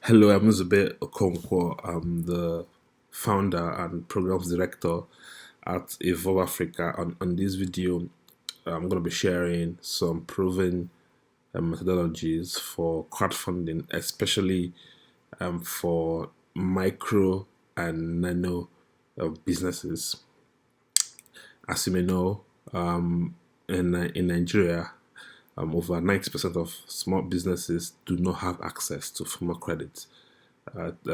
Hello, I'm Zube Okonkwo. I'm the founder and programs director at Evolve Africa. On this video, I'm going to be sharing some proven methodologies for crowdfunding, especially for micro and nano businesses. As you may know, in Nigeria, over 90% of small businesses do not have access to formal credit. 85%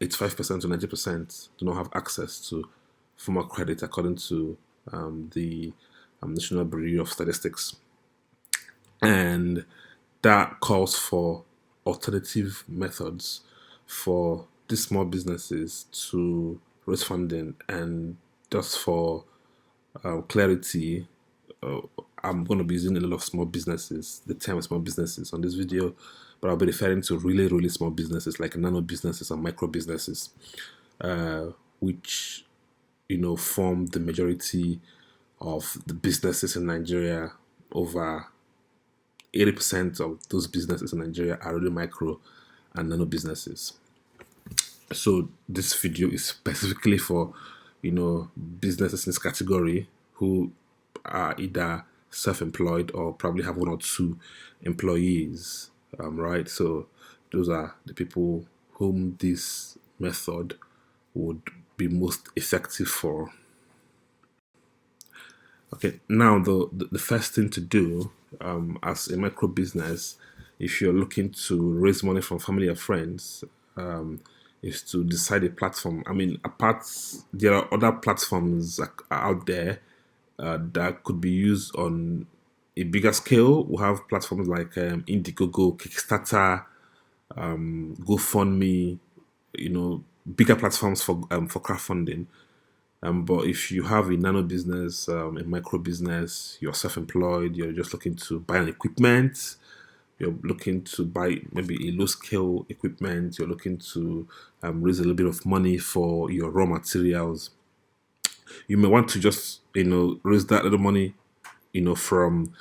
to 90% do not have access to formal credit, according to the National Bureau of Statistics. And that calls for alternative methods for these small businesses to raise funding. And just for clarity, uh, I'm going to be using a lot of small businesses, the term small businesses on this video, but I'll be referring to really, really small businesses like nano businesses and micro businesses, which form the majority of the businesses in Nigeria. Over 80% of those businesses in Nigeria are really micro and nano businesses. So this video is specifically for businesses in this category who are either self-employed or probably have one or two employees, right? So those are the people whom this method would be most effective for. Okay, now the first thing to do as a micro business, if you're looking to raise money from family or friends, is to decide a platform. I mean, apart, there are other platforms out there that could be used on a bigger scale. We have platforms like Indiegogo, Kickstarter, GoFundMe, bigger platforms for crowdfunding. But if you have a nano business, a micro business, you're self-employed, you're just looking to buy an equipment, you're looking to buy maybe a low-scale equipment, you're looking to raise a little bit of money for your raw materials, you may want to just raise that little money from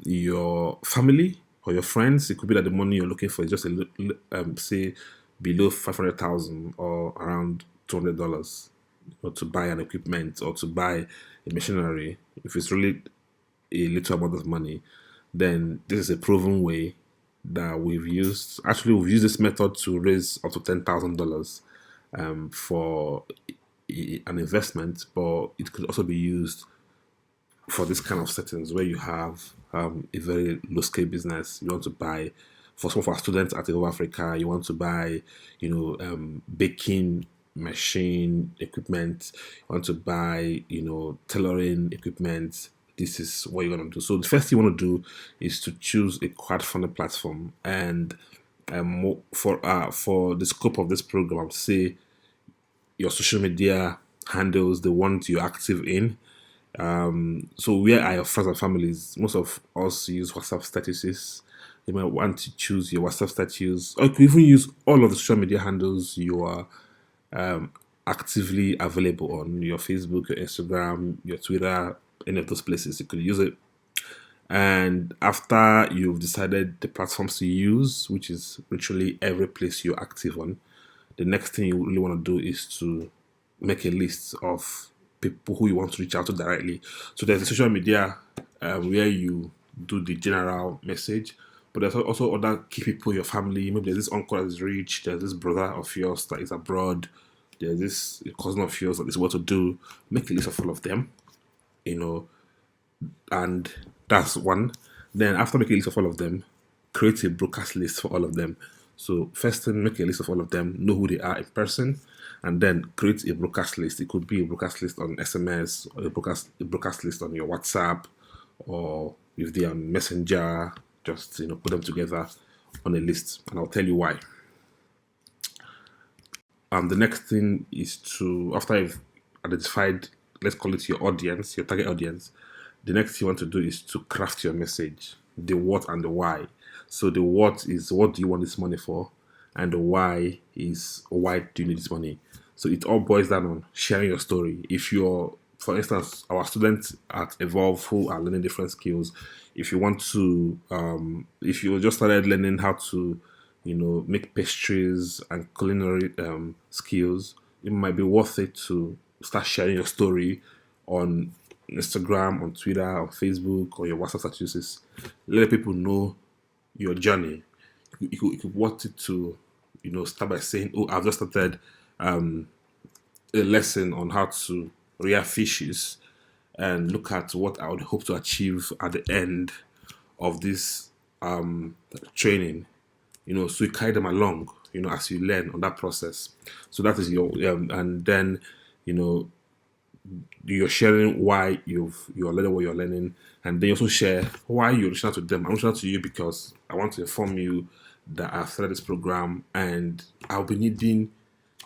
your family or your friends. It could be that the money you're looking for is just a little, say below 500,000 or around $200, or to buy an equipment or to buy a machinery. If it's really a little amount of money, then this is a proven way that we've used. Actually, we've used this method to raise up to $10,000 for an investment, but it could also be used for this kind of settings where you have a very low scale business. You want to buy, for some of our students at Evolve Africa, you want to buy, baking machine equipment, you want to buy, tailoring equipment. This is what you're going to do. So the first thing you want to do is to choose a crowdfunding platform. And for the scope of this program, I would say your social media handles, the ones you're active in. So where are your friends and families? Most of us use WhatsApp statuses. You might want to choose your WhatsApp status, or you could even use all of the social media handles you are actively available on: your Facebook, your Instagram, your Twitter, any of those places. You could use it. And after you've decided the platforms to use, which is literally every place you're active on, the next thing you really want to do is to make a list of people who you want to reach out to directly. So there's a social media where you do the general message, but there's also other key people in your family. Maybe there's this uncle that is rich, there's this brother of yours that is abroad, there's this cousin of yours that is what to do. Make a list of all of them, you know, and that's one. Then after making a list of all of them, create a broadcast list for all of them. So first thing, make a list of all of them, know who they are in person, and then create a broadcast list. It could be a broadcast list on SMS, or a broadcast list on your WhatsApp, or if they are on Messenger, just put them together on a list, and I'll tell you why. The next thing is to, after you've identified, let's call it your audience, your target audience, the next thing you want to do is to craft your message, the what and the why. So the what is, what do you want this money for? And the why is, why do you need this money? So it all boils down on sharing your story. If you're, for instance, our students at Evolve who are learning different skills, if you want to, if you just started learning how to make pastries and culinary skills, it might be worth it to start sharing your story on Instagram, on Twitter, on Facebook, or your WhatsApp statuses. Let people know your journey. You could want it to, start by saying, "Oh, I've just started a lesson on how to rear fishes, and look at what I would hope to achieve at the end of this training." So you carry them along, as you learn on that process. So that is your, and then, you know, you're sharing why you're learning what you're learning, and then you also share why you're reaching out to them. I'm reaching out to you because I want to inform you that I've started this program, and I'll be needing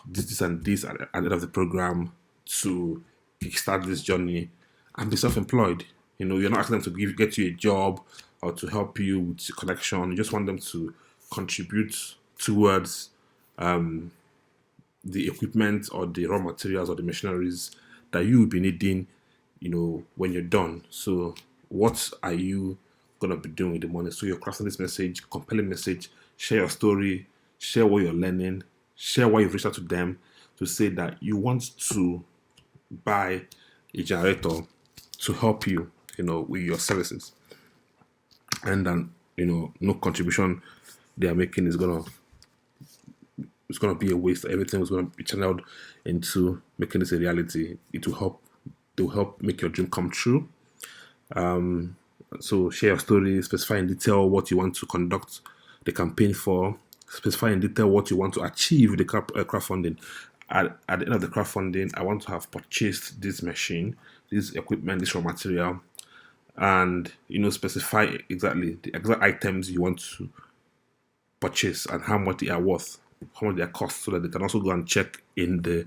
this, and this at the end of the program to kickstart this journey and be self-employed. You're not asking them to get you a job or to help you with the connection. You just want them to contribute towards the equipment or the raw materials or the machineries that you will be needing, when you're done. So what are you gonna be doing with the money? So you're crafting this message, compelling message, share your story, share what you're learning, share why you've reached out to them, to say that you want to buy a generator to help you, with your services. And then, no contribution they are making is gonna it's gonna be a waste. Everything was gonna be channeled into making this a reality. It will help make your dream come true. So share your story, specify in detail what you want to conduct the campaign for, specify in detail what you want to achieve with the crowdfunding. At the end of the crowdfunding, I want to have purchased this machine, this equipment, this raw material, and specify exactly the exact items you want to purchase and how much they are worth, how much they are cost, so that they can also go and check in the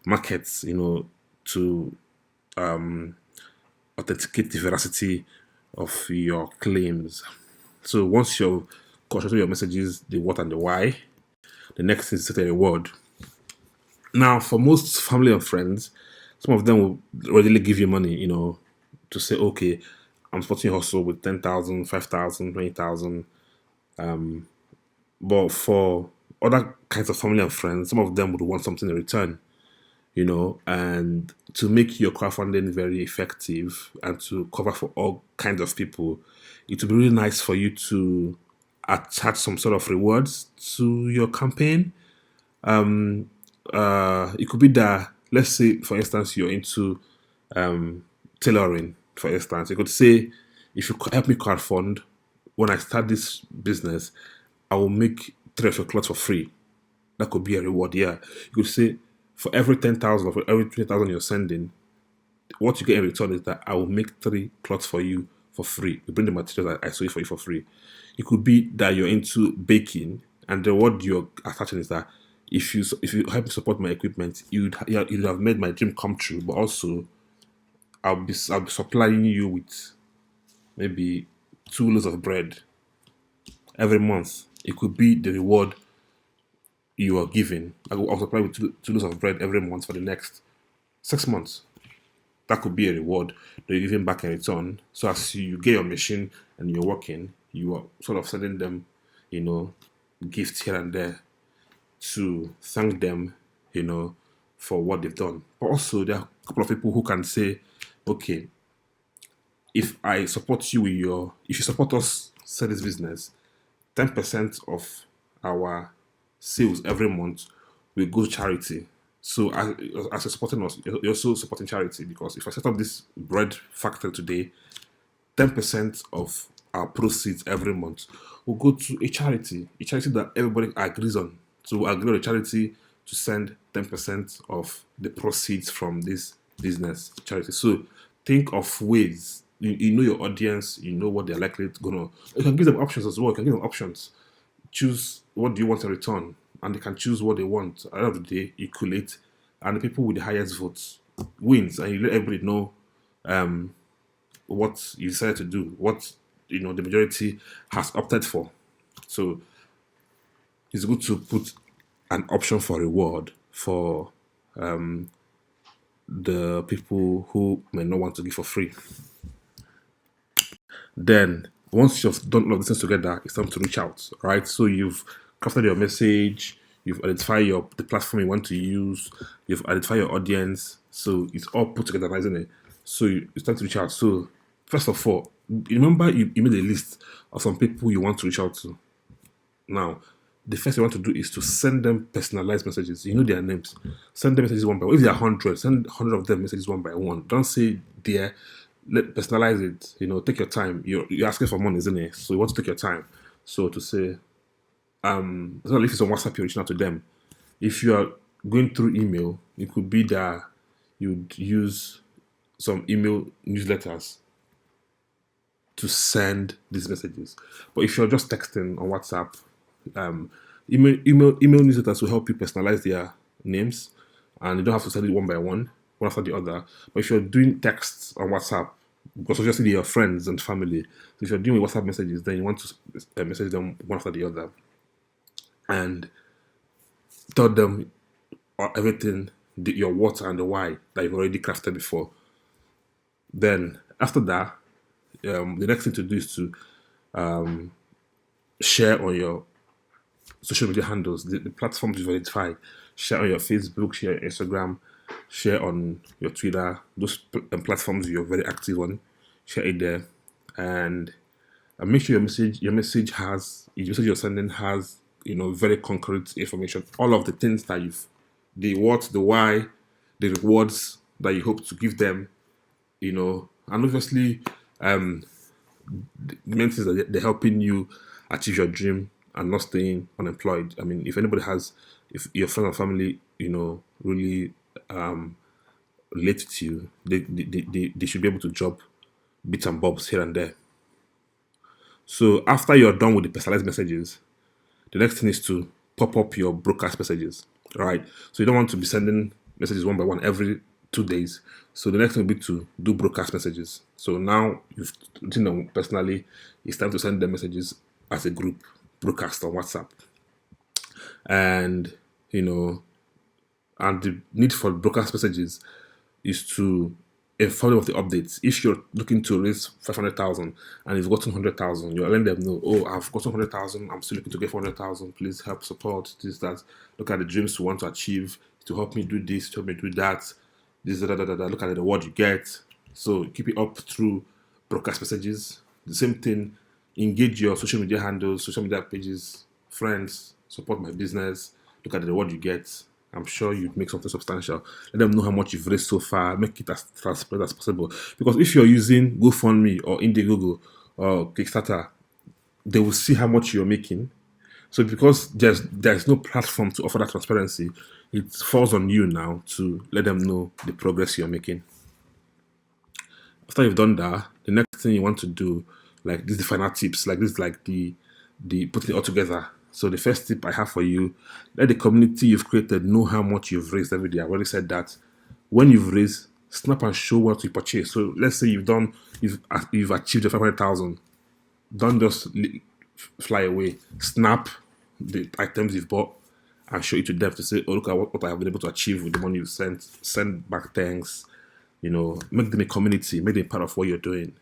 markets, to authenticate the veracity of your claims. So once you've constructed your messages, the what and the why, the next is set a reward. Now, for most family and friends, some of them will readily give you money, to say, okay, I'm supporting your hustle with 10,000, 5,000, 20,000. But for other kinds of family and friends, some of them would want something in return, and to make your crowdfunding very effective and to cover for all kinds of people, it would be really nice for you to attach some sort of rewards to your campaign. It could be that, let's say, for instance, you're into tailoring, for instance. You could say, if you help me crowdfund, when I start this business, I will make 3 of your clothes for free. That could be a reward. Yeah, you could say, for every 10,000 or for every 20,000 you're sending, what you get in return is that I will make 3 cloths for you for free. You bring the materials, I sew it for you for free. It could be that you're into baking, and the reward you're attaching is that if you help me support my equipment, you'd have made my dream come true. But also, I'll be supplying you with maybe 2 loaves of bread every month. It could be the reward you are giving. I'll supply with two loaves of bread every month for the next 6 months. That could be a reward that you're giving back in return. So as you get your machine and you're working, you are sort of sending them, gifts here and there to thank them, for what they've done. But also, there are a couple of people who can say, okay, if you support us sell this business, 10% of our sales every month will go to charity. So as you're supporting us, you're also supporting charity, because if I set up this bread factory today, 10% of our proceeds every month will go to a charity that everybody agrees on. So we agree on a charity to send 10% of the proceeds from this business to charity. So think of ways. You know your audience, you know what they're likely gonna. You can give them options as well. You can give them options. Choose what do you want in return, and they can choose what they want. At the end of the day, you collate, and the people with the highest votes wins, and you let everybody know what you decided to do, what the majority has opted for. So it's good to put an option for reward for the people who may not want to give for free. Then once you've done all of these things together, it's time to reach out, right? So you've crafted your message, you've identified the platform you want to use, you've identified your audience, so it's all put together, isn't it? So it's time to reach out. So first of all, remember you made a list of some people you want to reach out to. Now, the first thing you want to do is to send them personalized messages. You know their names. Send them messages one by one. If there are 100, send 100 of them messages one by one. Don't say dear. Personalize it. Take your time. You're asking for money, isn't it? So you want to take your time. So to say, it's not if it's on WhatsApp, you're reaching out to them. If you are going through email, it could be that you'd use some email newsletters to send these messages. But if you're just texting on WhatsApp, email newsletters will help you personalize their names, and you don't have to send it one by one after the other. But if you're doing texts on WhatsApp, because obviously they're your friends and family, so if you're doing WhatsApp messages, then you want to message them one after the other and tell them everything, your what and the why that you've already crafted before. Then after that, the next thing to do is to share on your social media handles, the platforms you've identified. Share on your Facebook, share on Instagram, share on your Twitter, those platforms you're very active on. Share it there, and make sure your message you're sending has very concrete information. All of the things that the what, the why, the rewards that you hope to give them, and obviously, the main things that they're helping you achieve your dream and not staying unemployed. I mean, if your friends and family, really relate to you, they should be able to drop bits and bobs here and there. So after you're done with the personalized messages, the next thing is to pop up your broadcast messages, right? So you don't want to be sending messages one by one every 2 days. So the next thing will be to do broadcast messages. So now you've written them personally, it's time to send them messages as a group, broadcast on WhatsApp. And and the need for broadcast messages is to inform them of the updates. If you're looking to raise 500,000 and you've gotten 100,000, you're letting them know, oh, I've gotten 100,000, I'm still looking to get 400,000. Please help support this, that. Look at the dreams you want to achieve to help me do this, to help me do that. This, da, da, da, da. Look at the reward you get. So keep it up through broadcast messages. The same thing, engage your social media handles, social media pages, friends, support my business. Look at the reward you get. I'm sure you'd make something substantial. Let them know how much you've raised so far. Make it as transparent as possible. Because if you're using GoFundMe or Indiegogo or Kickstarter, they will see how much you're making. So because there's no platform to offer that transparency, it falls on you now to let them know the progress you're making. After you've done that, the next thing you want to do, like these are the final tips, like this is like the putting it all together. So the first tip I have for you, let the community you've created know how much you've raised every day. I've already said that. When you've raised, snap and show what you purchased. So let's say you've achieved the 500,000. Don't just fly away. Snap the items you've bought and show it to them to say, oh, look at what I have been able to achieve with the money you've sent. Send back thanks. Make them a community. Make them part of what you're doing.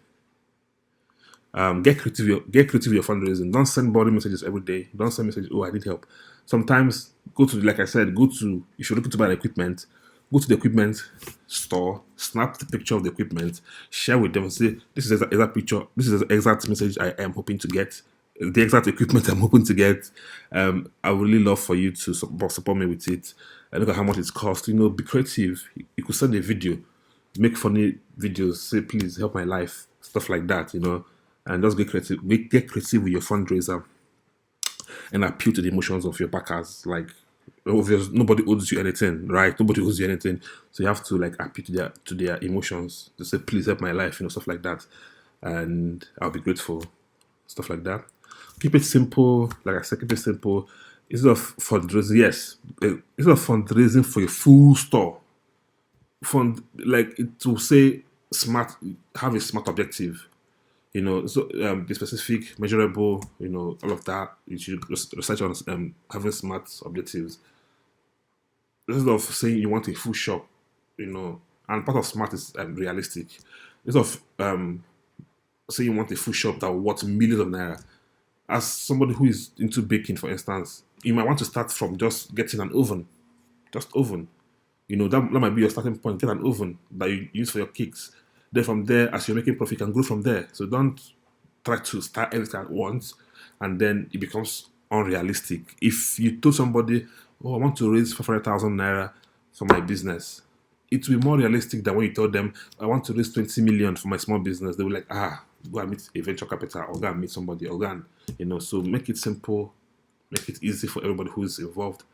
Get creative with your fundraising. Don't send body messages every day. Don't send messages, oh, I need help. Sometimes like I said, if you're looking to buy equipment, go to the equipment store, snap the picture of the equipment, share with them and say, this is the exact picture, this is the exact message I am hoping to get, the exact equipment I'm hoping to get. I would really love for you to support me with it. Look at how much it's cost. Be creative. You could send a video, make funny videos, say, please help my life, stuff like that, and just get creative. Get creative with your fundraiser and appeal to the emotions of your backers. Like, obviously, nobody owes you anything, right? Nobody owes you anything, so you have to appeal to their emotions. To say, please help my life, stuff like that, and I'll be grateful, stuff like that. Keep it simple, like I said. Keep it simple. Instead of fundraising, instead of fundraising for a full store, it will say smart. Have a smart objective. So be specific, measurable, all of that. You should research on having smart objectives. Instead of saying you want a full shop, and part of smart is realistic. Instead of saying you want a full shop that worth millions of naira, As somebody who is into baking, for instance, you might want to start from just getting an oven, just oven. That might be your starting point. Get an oven that you use for your cakes. Then from there, as you're making profit, you can grow from there. So don't try to start everything at once, and then it becomes unrealistic. If you told somebody, "Oh, I want to raise 500,000 naira for my business," it will be more realistic than when you told them, "I want to raise 20 million for my small business." They will like, go and meet a venture capital, or go and meet somebody, or go and, So make it simple, make it easy for everybody who is involved,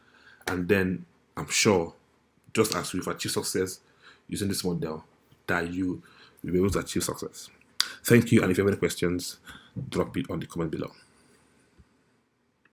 and then I'm sure, just as we've achieved success using this model, that you will be able to achieve success. Thank you, and if you have any questions, drop it on the comment below.